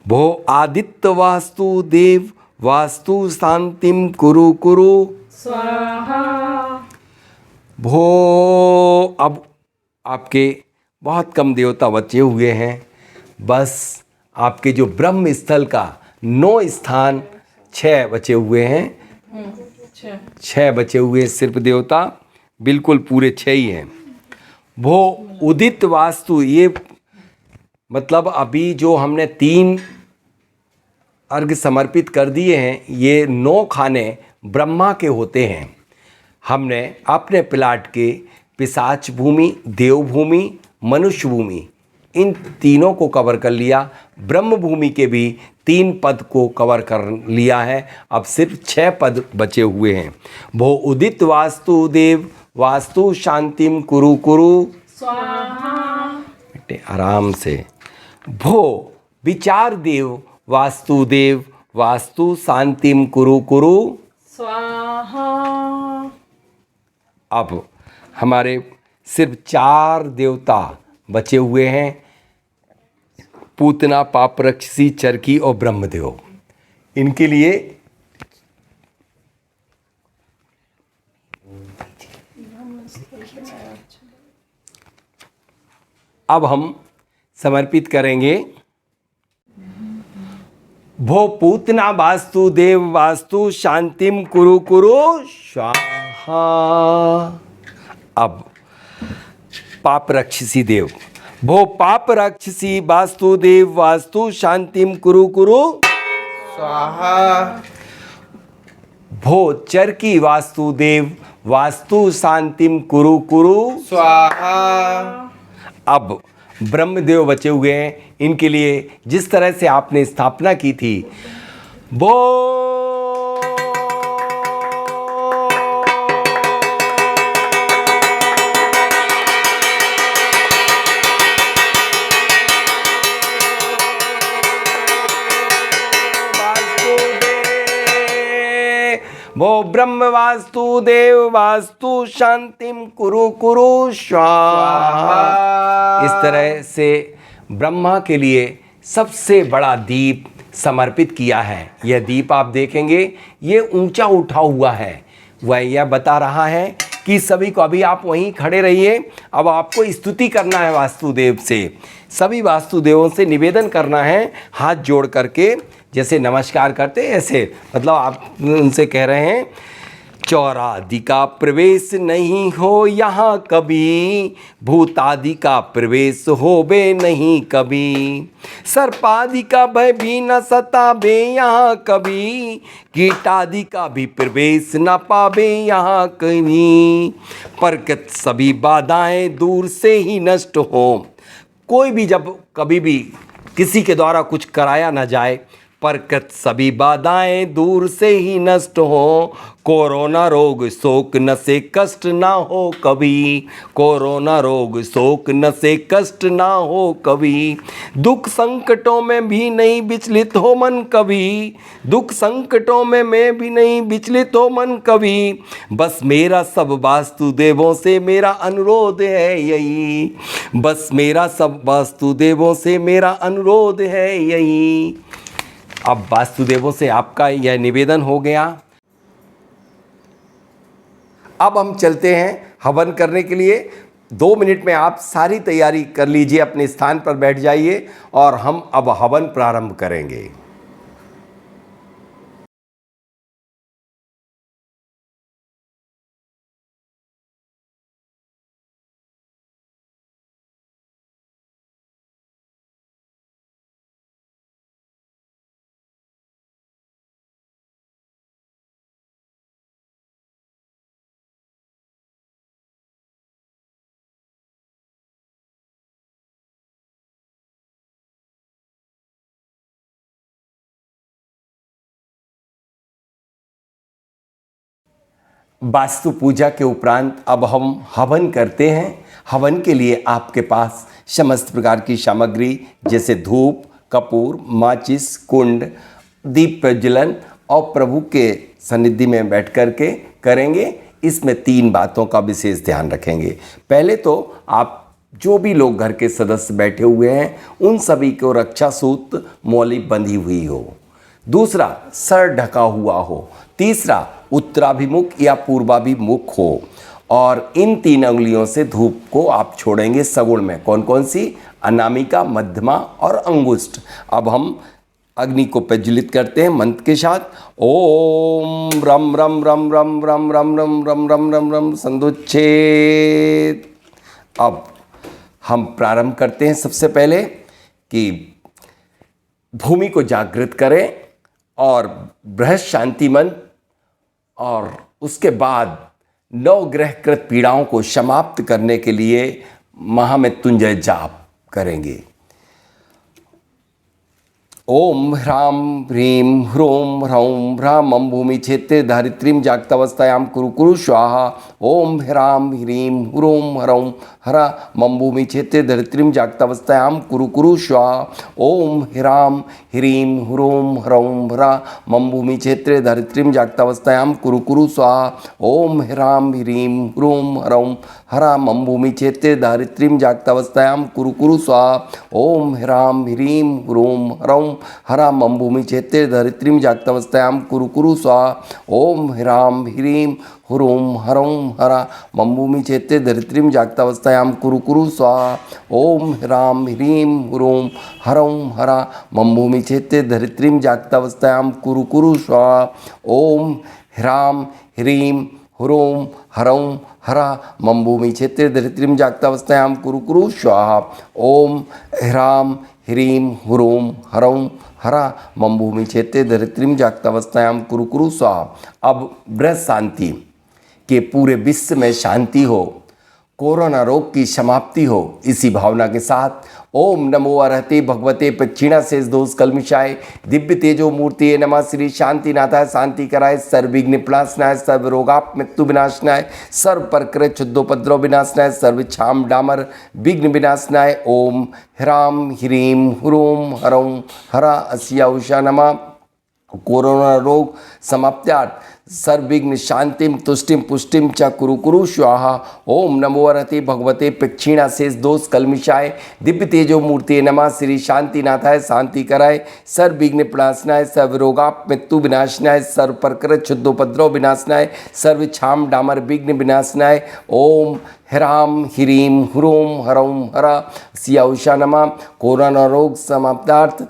भो आदित्य वास्तुदेव वास्तु शांतिम कुरु कुरु स्वाहा। भो अब आपके बहुत कम देवता बचे हुए हैं, बस आपके जो ब्रह्म स्थल का 9 स्थान 6 बचे हुए हैं। 6 बचे हुए सिर्फ देवता, बिल्कुल पूरे 6 ही हैं। वो उदित वास्तु, ये मतलब अभी जो हमने 3 अर्घ समर्पित कर दिए हैं, ये 9 खाने ब्रह्मा के होते हैं। हमने अपने प्लाट के पिशाच भूमि, देव भूमि, मनुष्य भूमि, इन तीनों को कवर कर लिया। ब्रह्म भूमि के भी 3 पद को कवर कर लिया है, अब सिर्फ 6 पद बचे हुए हैं। भो उदित वास्तुदेव वास्तु शांतिम कुरु कुरु स्वाहा। बेटे आराम से। भो विचार देव वास्तुदेव वास्तु शांतिम कुरु कुरु स्वाहा। अब हमारे सिर्फ 4 देवता बचे हुए हैं, पूतना, पापरक्षसी, चरकी और ब्रह्मदेव। इनके लिए अब हम समर्पित करेंगे। भो पूतना वास्तुदेव वास्तु शांतिम कुरु कुरु स्वाहा। अब पाप राक्षसी देव, भो पाप राक्षसी वास्तुदेव वास्तु शांतिम कुरु कुरु स्वाहा। भो चरकी वास्तुदेव वास्तु शांतिम कुरु कुरु स्वाहा। अब ब्रह्मदेव बचे हुए हैं, इनके लिए जिस तरह से आपने स्थापना की थी, वो वो ब्रह्म वास्तुदेव वास्तु शांतिम कुरु कुरु स्वाहा। इस तरह से ब्रह्मा के लिए सबसे बड़ा दीप समर्पित किया है। यह दीप आप देखेंगे ये ऊंचा उठा हुआ है, वह यह बता रहा है कि सभी को, अभी आप वहीं खड़े रहिए, अब आपको स्तुति करना है वास्तुदेव से। सभी वास्तुदेवों से निवेदन करना है, हाथ जोड़ करके जैसे नमस्कार करते ऐसे, मतलब आप उनसे कह रहे हैं, चौरादि का प्रवेश नहीं हो यहाँ कभी, भूतादि का प्रवेश होबे नहीं कभी, सर्पादि का भय भी न सताबे यहाँ कभी, कीटादि का भी प्रवेश न पाबे यहाँ कहीं, परकत सभी बाधाएं दूर से ही नष्ट हो। कोई भी जब कभी भी किसी के द्वारा कुछ कराया न जाए, परकत सभी बाधाएं दूर से ही नष्ट हो, कोरोना रोग शोक न से कष्ट ना हो कभी, कोरोना रोग शोक न से कष्ट ना हो कभी, दुख संकटों में भी नहीं विचलित हो मन कभी, दुख संकटों में मैं भी नहीं विचलित हो मन कभी, बस मेरा सब वास्तुदेवों से मेरा अनुरोध है यही, बस मेरा सब वास्तुदेवों से मेरा अनुरोध है यही। अब वास्तुदेवों से आपका यह निवेदन हो गया। अब हम चलते हैं हवन करने के लिए। 2 मिनट में आप सारी तैयारी कर लीजिए, अपने स्थान पर बैठ जाइए और हम अब हवन प्रारंभ करेंगे। वास्तु पूजा के उपरांत अब हम हवन करते हैं। हवन के लिए आपके पास समस्त प्रकार की सामग्री जैसे धूप, कपूर, माचिस, कुंड, दीप प्रज्वलन और प्रभु के सन्निधि में बैठ कर के करेंगे। इसमें 3 बातों का विशेष ध्यान रखेंगे। पहले तो आप जो भी लोग घर के सदस्य बैठे हुए हैं उन सभी को रक्षा सूत्र मौली बंधी हुई हो। दूसरा, सर ढका हुआ हो। तीसरा, उत्तराभिमुख या पूर्वाभिमुख हो। और इन 3 अंगुलियों से धूप को आप छोड़ेंगे सगुण में। कौन कौन सी? अनामिका, मध्यमा और अंगुष्ठ। अब हम अग्नि को प्रज्वलित करते हैं मंत्र के साथ। ओम रम रम रम रम रम रम रम रम रम रम रम संदुच्छेद। अब हम प्रारंभ करते हैं सबसे पहले कि भूमि को जागृत करें और बृहस्पति शांति मंत्र, और उसके बाद 9 ग्रहकृत पीड़ाओं को समाप्त करने के लिए महामृत्युंजय जाप करेंगे। ओम ह्रां ह्रीं ह्रूं ह्रौं ह्रां भूमि क्षेत्रे धारित्रीं जागतावस्थायां कुरु कुरु स्वाहा। ओम ह्रां ह्रीं ह्रूं ह्रौं हरा भूमि क्षेत्रे धरित्रीं जागतावस्थायां कुरु कुरु स्वाहा। ओम ह्रां ह्रीं ह्रूं ह्रौं हरा भूमि क्षेत्रे धरित्रीं जागतावस्थायां कुरु कुरु स्वाहा। ओम ह्रां ह्रीं ह्रूं ह्रौं हरा भूमि क्षेत्रे धारित्रीं जागतावस्थायां कुरु कुरु स्वाहा। ओम ह्रां ह्रीं ह्रूं ह्रौं हरा भूमि क्षेत्रे धरित्रीं जागतावस्थायां कुरु कुरु स्वाहा। ओम ह्रां ह्रीं ह्रूं ह्रौं हरा भूमि क्षेत्रे धरित्रीं जागतावस्थायां कुरु कुरु स्वाहा। ओम ह्रां ह्रीं ह्रूं ह्रौं हरा भूमि क्षेत्रे धरित्रीं जागतावस्थायां कुरु कुरु स्वाहा। ओम ह्रां ह्रीं ह्रूं ह्रौं हरा भूमि क्षेत्रे धरित्रीं जागतावस्थायां कुरु कुरु स्वाहा। ओम ह्रां ह्रीं ह्रूं ह्रौं हरा भूमि क्षेत्रे धरित्रीं जागतावस्थायां कुरु कुरु स्वाहा। अब बृहस्पति शांति के पूरे विश्व में शांति हो, कोरोना रोग की समाप्ति हो, इसी भावना के साथ ओम नमो अरहते भगवते पक्षिणा शेष दोष कलमिशाय दिव्य तेजो मूर्ति नमः श्री शांतिनाथाय शांति कराय सर्वविघ्न विनाशनाय सर्व रोगाप मृत्यु विनाशनाय सर्व परकर क्षुद्धोपद्रव विनाशनाय सर्व छाम डामर विघ्न विनाशनाय। ओम ह्रां ह्रीं ह्रूं ह्रौं हरा अस्या उषा नमः। कोरोना रोग समाप्त्यार्थ सर्वविघ्न शांतिम तुष्टिम पुष्टिम च कुरु कुरु स्वाहा। ओम नमो अरहते भगवते पिक्षीणा शेष दोष कलमिशाय दिव्य तेजो मूर्ति नमः। श्री शांतिनाथाय शांति कराय सर्वविघ्न प्रणाशनाय सर्वरोगाप मृत्यु विनाशनाय सर्व प्रकृत शुद्धोपद्रव विनाशनाय सर्व छाम डामर विघ्न विनाशनाय। ओम ह्राम ह्रीम ह्रूम हरौम हरा सियाउषा नमः। कोरोना रोग समाप्तार्थ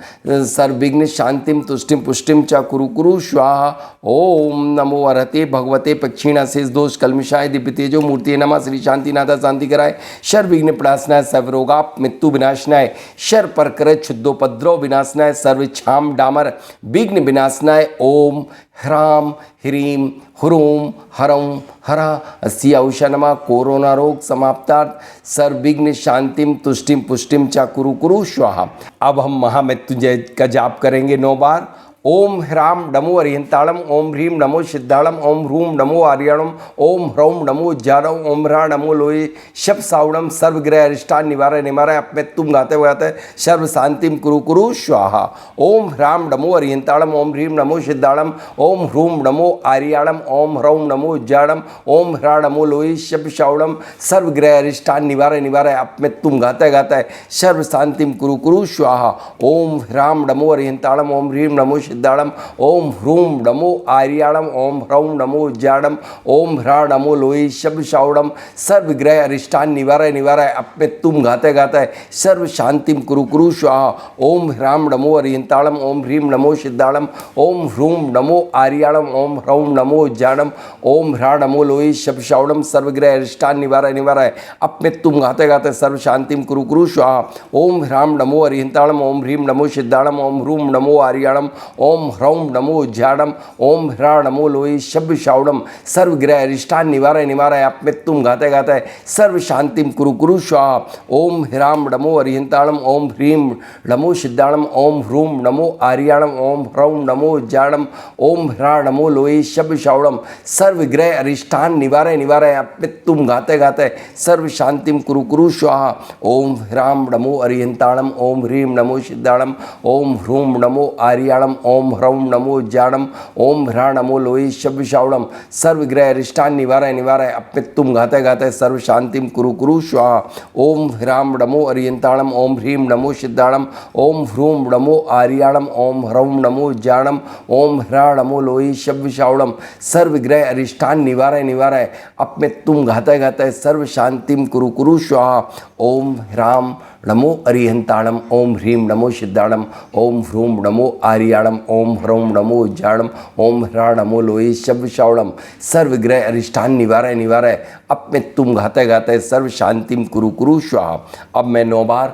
सर्वविघ्न शांतिम तुष्टिम पुष्टिम च कुरु कुरु स्वाहा। ओम नमो अरहते भगवते पक्षीणा शेष दोष कलमिशाय दिव्य तेजो मूर्ति नमः। श्री शांतिनाथा शांति कराय सर्वविघ्न प्रणाशनाय सर्वरोगाप मृत्यु विनाशनाय शर प्रकृत शुद्धोपद्रव विनाशनाय सर्व छाम डामर विघ्न विनाशनाय। ओम ह्राम ह्रीम ह्रूम हरौं हरा सियाउषा नमः। कोरोना रोग समाप्तार्थ सर्वविघ्न शांतिम तुष्टिम पुष्टिम च कुरु कुरु स्वाहा। अब हम महामृत्युंजय का जाप करेंगे 9 बार। ओम ह्राम नमो अरिहंताणम ओम ह्रीम नमो सिद्धाणम ओम ह्रूम नमो आर्याणम ओम ह्रौम नमो उज्जाणम ओम ह्रा नमो लोये शब सावणम सर्वग्रह अरिष्टान निवारय निवारय। अब मैं तुम गाते हुए सर्व शांतिम कुरु कुरु स्वाहा। ओम ह्राम नमो अरिहंताणम ओम ह्रीम नमो सिद्धाणम ओम ह्रूम नमो आर्याणम ओम ह्रौम नमो उज्जाणम ओम ह्रा नमो लोये शब सावणम सर्वग्रह अरिष्टान निवारय निवारय। अब मैं तुम गाते गाते सर्व शांतिम कुरु कुरु स्वाहा। ओम ह्राम नमो अरिहंताणम ओम ह्रीम नमो सिद्धाणम ओम ह्रूम नमो आर्याणम ओम ह्रौम नमो उज्जाणम ओम ह्रा नमो लोये शब सावणम सर्वग्रह अरिष्टान निवारय निवारय। अब मैं तुम गाते गाते सर्व शांतिम कुरु कुरु स्वाहा। ओम ह्राम नमो अरिहंताणम ओम ह्रीम नमो सिद्धाणम ओम ह्रूम नमो आर्याणम ओम ह्रौम नमो उज्जाणम ओम ह्रा नमो लोये शब सावणम सर्वग्रह अरिष्टान निवारय निवारय। अब मैं तुम गाते गाते सर्व शांतिम कुरु कुरु स्वाहा। ओम ह्राम नमो अरिहंताणम ओम ह्रीम नमो सिद्धाणम ओम ह्रूम नमो आर्याणम ओम ह्रौम नमो उज्जाणम ओम ह्रा नमो लोये शब सावणम सर्वग्रह अरिष्टान निवारय निवारय। आप में तुम गाते गाते सर्व शांतिम कुरु कुरु स्वाहा। ओम ह्राम नमो अरिहंताणम ओम ह्रीम नमो सिद्धाणम ओम ह्रूम नमो आर्याणम ओम ह्रौम नमो उज्जाणम ओम ह्रा नमो लोये शब सावणम सर्वग्रह अरिष्टान निवारय निवारय। आप में तुम गाते गाते सर्व शांतिम कुरु कुरु स्वाहा। ओम ह्राम नमो अरिहंताणम ओम ह्रीम नमो सिद्धाणम ओम ह्रूम नमो आर्याणम ओम ह्रौम नमो उज्जाणम ओम ह्रा नमो लोये शब सावणम सर्वग्रह अरिष्टान निवारय निवारय। अब में तुम गाते गाते सर्व शांतिम कुरु कुरु स्वाहा। ओम ह्राम नमो अरिहंताणम ओम ह्रीम नमो सिद्धाणम ओम ह्रूम नमो आर्याणम ओम ह्रौम नमो उज्जाणम ओम ह्रा नमो लोये शब सावणम सर्वग्रह अरिष्टान निवारय निवारय। अब में तुम गाते गाते सर्व शांतिम कुरु कुरु स्वाहा। ओम ह्राम नमो अरिहंताणम ओम ह्रीम नमो सिद्धाणम ओम ह्रूम नमो आर्याणम ओम ह्रौम नमो उज्जाणम ओम ह्रा नमो लोये शब सावणम सर्वग्रह अरिष्टान निवारय निवारय। अब मैं तुम गाते गाते सर्व शांतिम कुरु कुरु स्वाहा। अब मैं 9 बार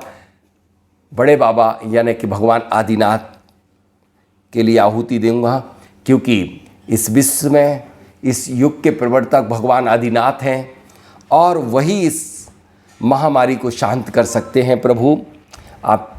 बड़े बाबा यानी कि भगवान आदिनाथ के लिए आहुति दूंगा, क्योंकि इस विश्व में इस युग के प्रवर्तक भगवान आदिनाथ हैं और वही इस महामारी को शांत कर सकते हैं। प्रभु आप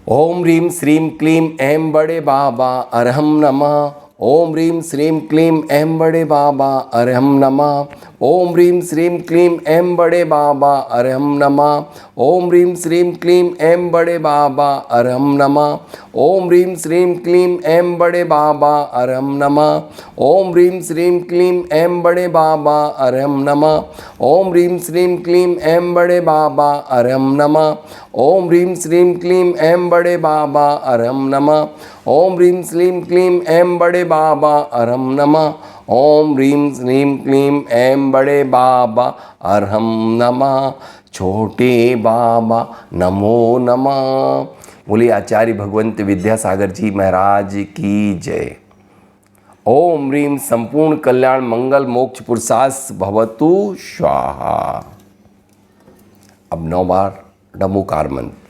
ओम ह्रीम श्रीम क्लीम ऐं बड़े बाबा अरहम नमः। ओम ह्रीम श्रीम क्लीम ऐं बड़े बाबा अरहम नमः। ओम ह्रीम श्रीम क्लीम ऐं बड़े बाबा अरहम नमः। ओम ह्रीम श्रीम क्लीम ऐं बड़े बाबा अरहम नमः। ओम ह्रीम श्रीम क्लीम ऐं बड़े बाबा अरहम नमः। ओम ह्रीम श्रीम क्लीम ऐं बड़े बाबा अरहम नमः। ओम ह्रीम श्रीम क्लीम ऐं बड़े बाबा अरहम नमः। ओम ह्रीम श्रीम क्लीम ऐं बड़े बाबा अरहम नमः। ओम ह्रीम श्रीम क्लीम ऐं बड़े बाबा अरहम नमः। ओम ह्रीम श्रीम क्लीम ऐं बड़े बाबा अरहम नमः। छोटे बाबा नमो नमः। बोलिए आचार्य भगवंत विद्यासागर जी महाराज की जय। ओम ह्रीम संपूर्ण कल्याण मंगल मोक्ष पुरुषार्थ भवतु स्वाहा। अब 9 बार नमोकार मंत्र।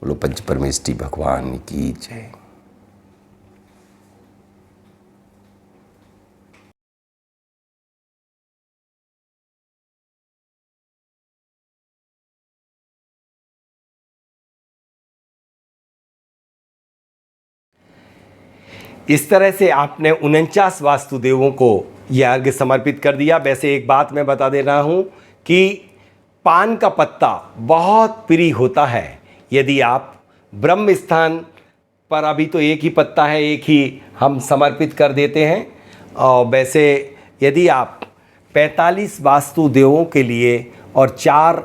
बोलो पंच परमेष्टि भगवान की जय। इस तरह से आपने 49 वास्तुदेवों को यह अर्घ्य समर्पित कर दिया। वैसे एक बात मैं बता दे रहा हूँ कि पान का पत्ता बहुत प्रिय होता है। यदि आप ब्रह्म स्थान पर, अभी तो एक ही पत्ता है, एक ही हम समर्पित कर देते हैं। और वैसे यदि आप 45 वास्तुदेवों के लिए और 4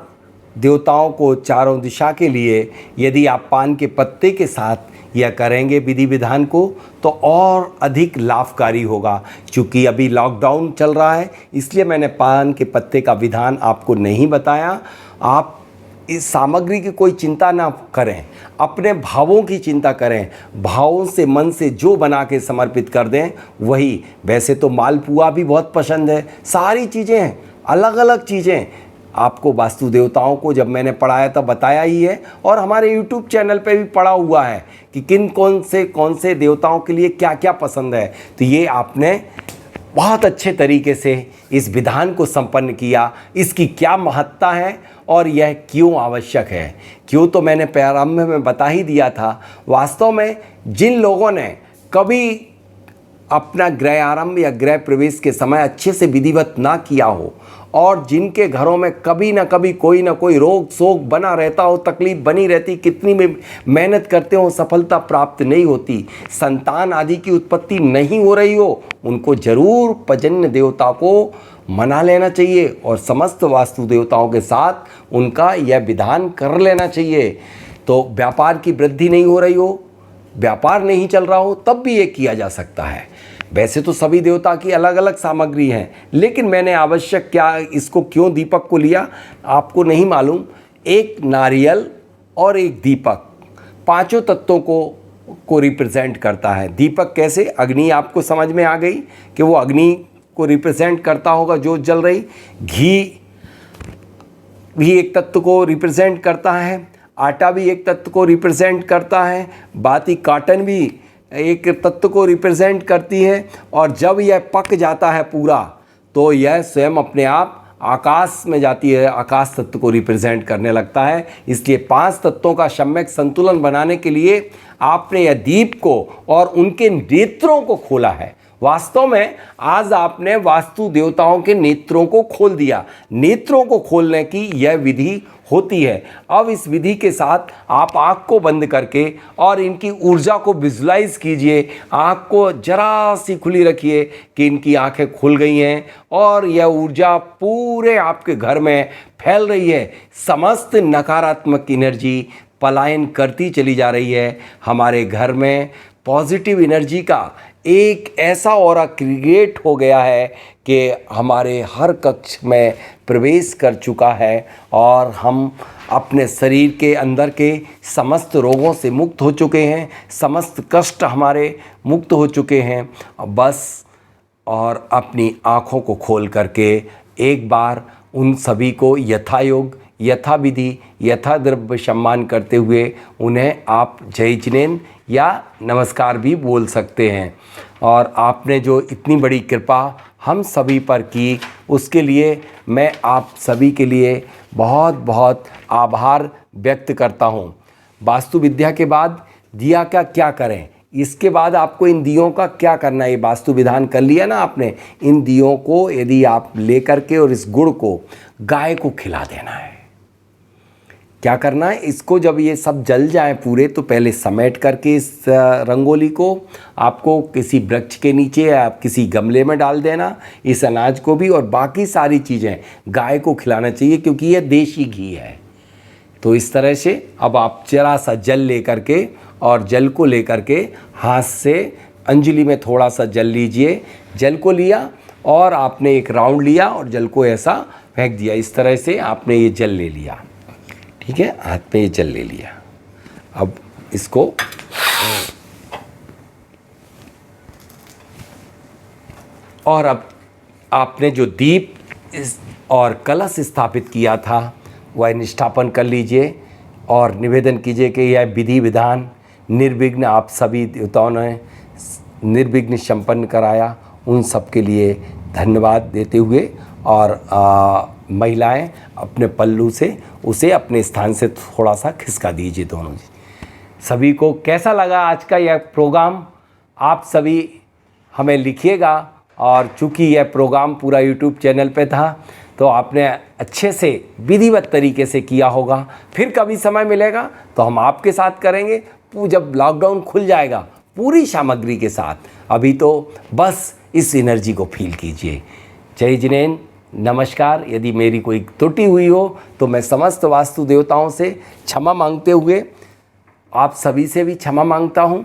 देवताओं को चारों दिशा के लिए यदि आप पान के पत्ते के साथ यह करेंगे विधि विधान को, तो और अधिक लाभकारी होगा। क्योंकि अभी लॉकडाउन चल रहा है, इसलिए मैंने पान के पत्ते का विधान आपको नहीं बताया। आप इस सामग्री की कोई चिंता ना करें, अपने भावों की चिंता करें। भावों से, मन से जो बना के समर्पित कर दें वही। वैसे तो मालपुआ भी बहुत पसंद है, सारी चीज़ें, अलग अलग चीज़ें आपको वास्तु देवताओं को जब मैंने पढ़ाया था बताया ही है, और हमारे YouTube चैनल पे भी पढ़ा हुआ है कि कौन से देवताओं के लिए क्या क्या पसंद है। तो ये आपने बहुत अच्छे तरीके से इस विधान को संपन्न किया। इसकी क्या महत्ता है और यह क्यों आवश्यक है, क्यों तो मैंने प्रारंभ में बता ही दिया था। वास्तव में जिन लोगों ने कभी अपना गृह आरंभ या गृह प्रवेश के समय अच्छे से विधिवत ना किया हो, और जिनके घरों में कभी ना कभी कोई ना कोई रोग शोक बना रहता हो, तकलीफ बनी रहती, कितनी भी मेहनत करते हो सफलता प्राप्त नहीं होती, संतान आदि की उत्पत्ति नहीं हो रही हो, उनको जरूर पर्जन्य देवता को मना लेना चाहिए और समस्त वास्तु देवताओं के साथ उनका यह विधान कर लेना चाहिए। तो व्यापार की वृद्धि नहीं हो रही हो, व्यापार नहीं चल रहा हो, तब भी ये किया जा सकता है। वैसे तो सभी देवता की अलग अलग सामग्री है, लेकिन मैंने आवश्यक क्या इसको क्यों दीपक को लिया आपको नहीं मालूम। एक नारियल और एक दीपक, पांचों तत्वों को रिप्रेजेंट करता है। दीपक कैसे, अग्नि आपको समझ में आ गई कि वो अग्नि को रिप्रेजेंट करता होगा जो जल रही। घी भी एक तत्व को रिप्रेजेंट करता है, आटा भी एक तत्व को रिप्रेजेंट करता है, बाती काटन भी एक तत्व को रिप्रेजेंट करती है। और जब यह पक जाता है पूरा, तो यह स्वयं अपने आप आकाश में जाती है, आकाश तत्व को रिप्रेजेंट करने लगता है। इसलिए 5 तत्वों का सम्यक संतुलन बनाने के लिए आपने यह दीप को और उनके नेत्रों को खोला है। वास्तव में आज आपने वास्तु देवताओं के नेत्रों को खोल दिया। नेत्रों को खोलने की यह विधि होती है। अब इस विधि के साथ आप आँख को बंद करके और इनकी ऊर्जा को विजुलाइज कीजिए। आँख को जरा सी खुली रखिए कि इनकी आँखें खुल गई हैं और यह ऊर्जा पूरे आपके घर में फैल रही है। समस्त नकारात्मक एनर्जी पलायन करती चली जा रही है। हमारे घर में पॉजिटिव एनर्जी का एक ऐसा ऑरा क्रिएट हो गया है कि हमारे हर कक्ष में प्रवेश कर चुका है और हम अपने शरीर के अंदर के समस्त रोगों से मुक्त हो चुके हैं, समस्त कष्ट हमारे मुक्त हो चुके हैं। बस और अपनी आँखों को खोल करके एक बार उन सभी को यथायोग, यथा विधि, यथा द्रव्य सम्मान करते हुए उन्हें आप जय जिनेन या नमस्कार भी बोल सकते हैं। और आपने जो इतनी बड़ी कृपा हम सभी पर की, उसके लिए मैं आप सभी के लिए बहुत बहुत आभार व्यक्त करता हूँ। वास्तु विद्या के बाद दिया का क्या करें, इसके बाद आपको इन दियों का क्या करना है। ये वास्तु विधान कर लिया ना आपने, इन दियों को यदि आप लेकर के और इस गुड़ को गाय को खिला देना है। क्या करना है, इसको जब ये सब जल जाए पूरे, तो पहले समेट करके इस रंगोली को आपको किसी वृक्ष के नीचे या किसी गमले में डाल देना, इस अनाज को भी, और बाकी सारी चीज़ें गाय को खिलाना चाहिए क्योंकि यह देशी घी है। तो इस तरह से अब आप जरा सा जल लेकर के, और जल को लेकर के हाथ से अंजलि में थोड़ा सा जल लीजिए। जल को लिया और आपने एक राउंड लिया और जल को ऐसा फेंक दिया। इस तरह से आपने ये जल ले लिया, ठीक है, हाथ में ये जल ले लिया। अब इसको और अब आपने जो दीप और कलश स्थापित किया था वह निष्ठापन कर लीजिए और निवेदन कीजिए कि यह विधि विधान निर्विघ्न आप सभी देवताओं ने निर्विघ्न संपन्न कराया। उन सब के लिए धन्यवाद देते हुए और महिलाएं अपने पल्लू से उसे अपने स्थान से थोड़ा सा खिसका दीजिए दोनों जी। सभी को कैसा लगा आज का यह प्रोग्राम, आप सभी हमें लिखिएगा। और चूँकि यह प्रोग्राम पूरा यूट्यूब चैनल पे था तो आपने अच्छे से विधिवत तरीके से किया होगा। फिर कभी समय मिलेगा तो हम आपके साथ करेंगे, जब लॉकडाउन खुल जाएगा पूरी सामग्री के साथ। अभी तो बस इस एनर्जी को फील कीजिए। जय जिनेन, नमस्कार। यदि मेरी कोई त्रुटि हुई हो तो मैं समस्त वास्तु देवताओं से क्षमा मांगते हुए आप सभी से भी क्षमा मांगता हूँ।